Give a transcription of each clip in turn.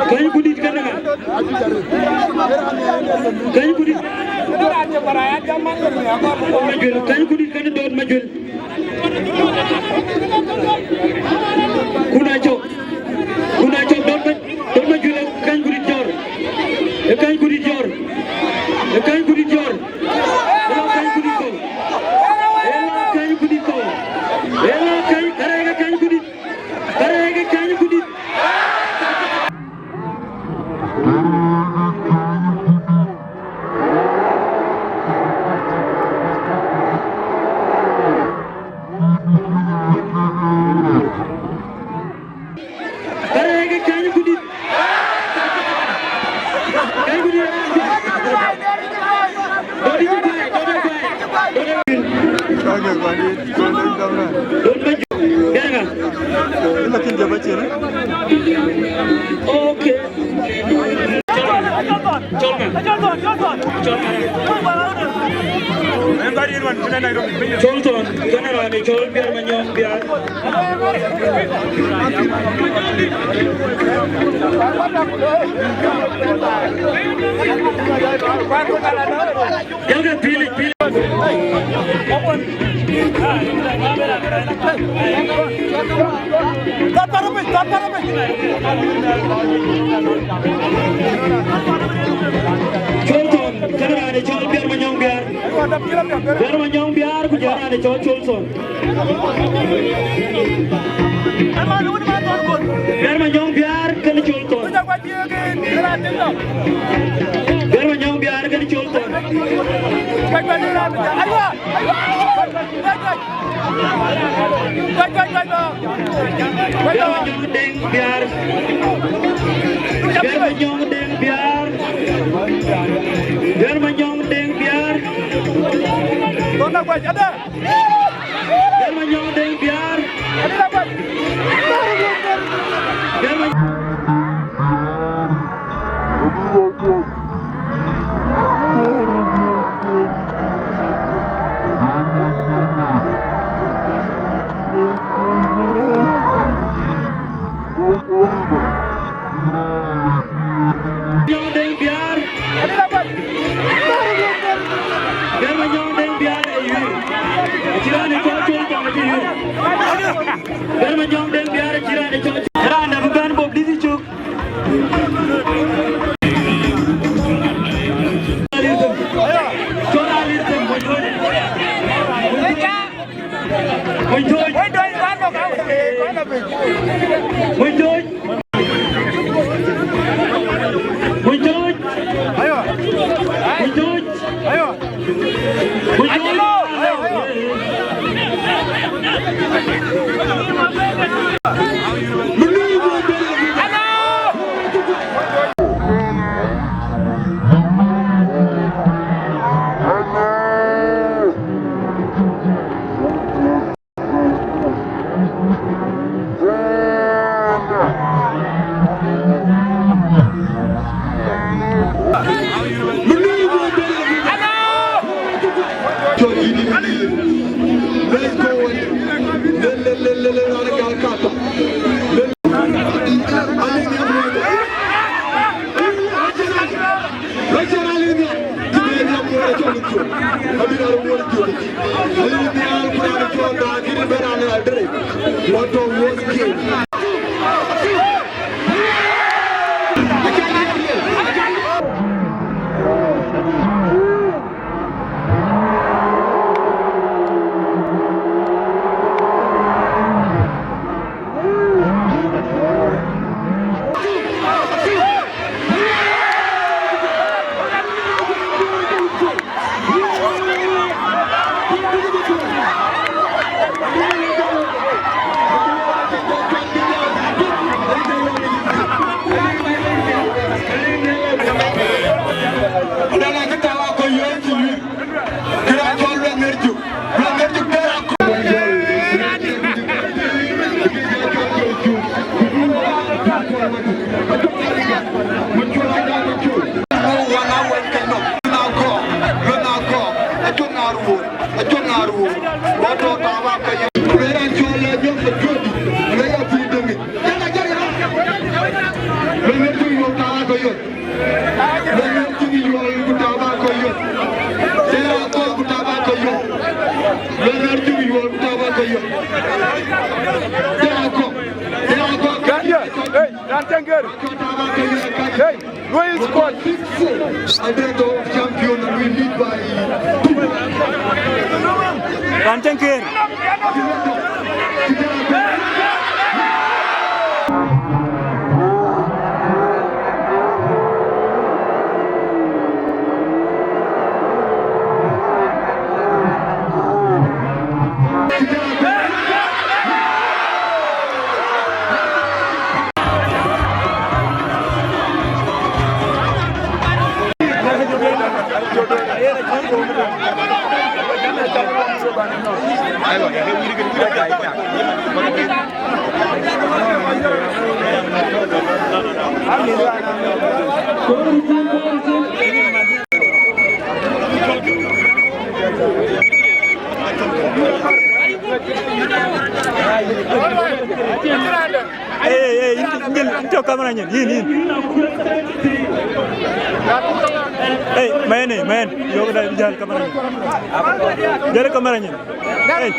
Kain kudit kan nga kain kudit majul kain kudit kan doon majul kuna chok doon majul kain kudit jor kain kudit jor kain kudit jor kain kudit ko kain kudit ko kain karega kain kudit Okay. Chol kanara ni chol biar manyong biar. Jangan pilih. Cholson, kanara ni chol biar manyong biar. Biar manyong biar kujana ni chol Cholson. Biar manyong biar kan Cholson. Biar manyong biar kan Cholson. Biar manyong deng biar. Biar manyong deng biar. Biar manyong deng biar. Biar manyong deng biar. Biar manyong Hey, Royal Squad. Alberto champion and we lead by 2. Rantankir. Into kamera nyen yin hey man yo da jal kamera jale kamera nyen hey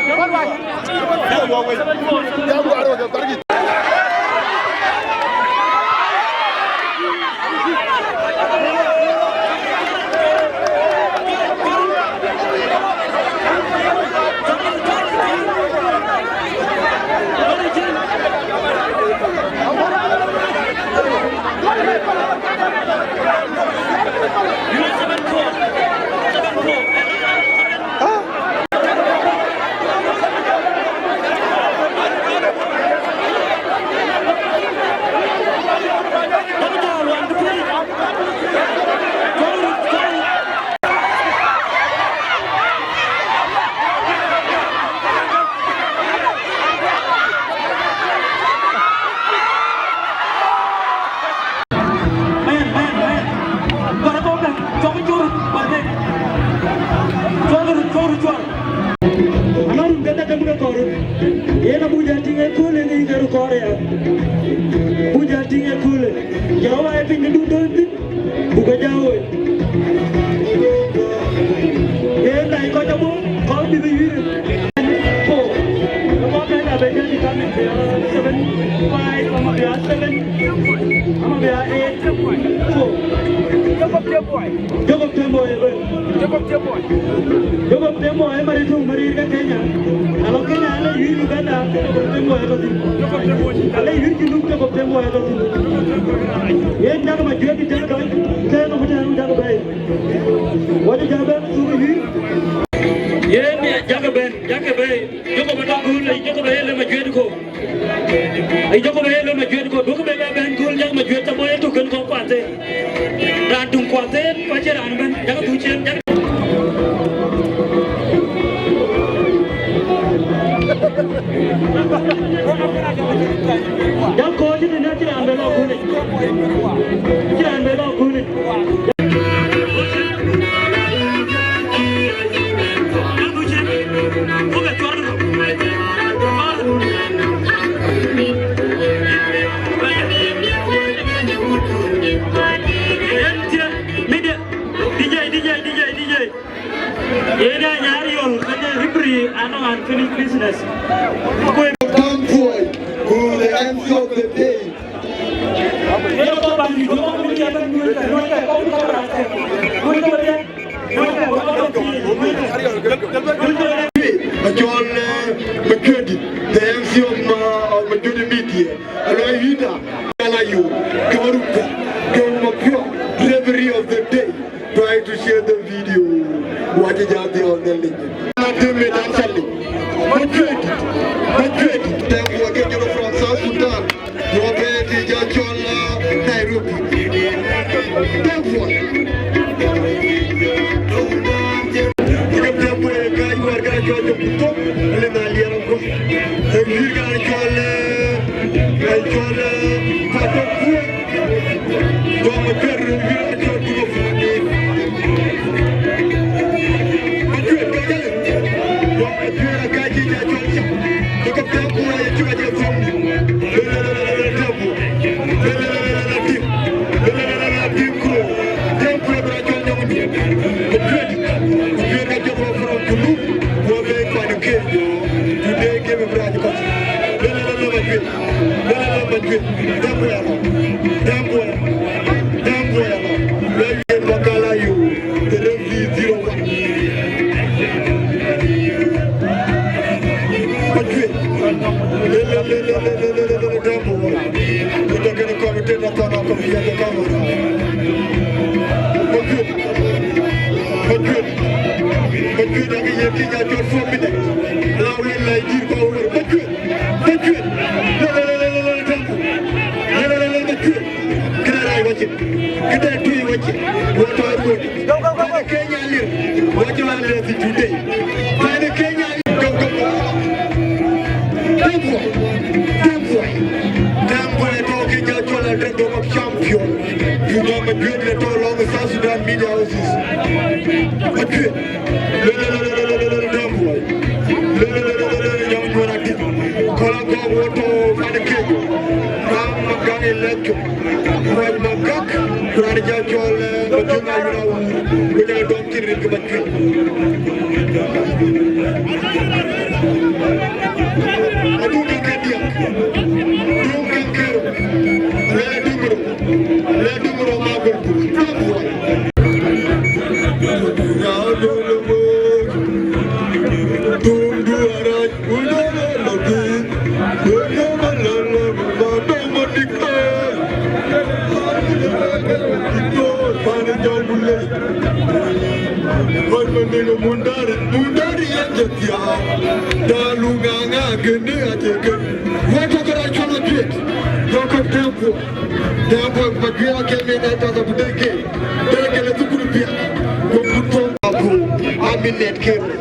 Tempo ye ki ja jot fo mi de la wen lay dir ko wër ba ku kita tuy wacce woto argodi fayda Kenya lir wacce la le fi today fayda Kenya tempo to ke ja chola de do champion you know me good le to long South Sudan media houses okay tempo young wona dik kola go woto fayda Kenya ram magane lekko waj magak rani ja chole ko juma yuna ko ja dom ci rik ba ci adu ke kedia dum ke kero le dumro ma ko ya do le mo dum du ara ulo lo di yo ma la la ma do mo dikko mundari yajetia dalunganga gene ajeke woto kara chola jet yoko tempo bagia kemena taza budeke deke le tukuru pia ko puto aku aminet kero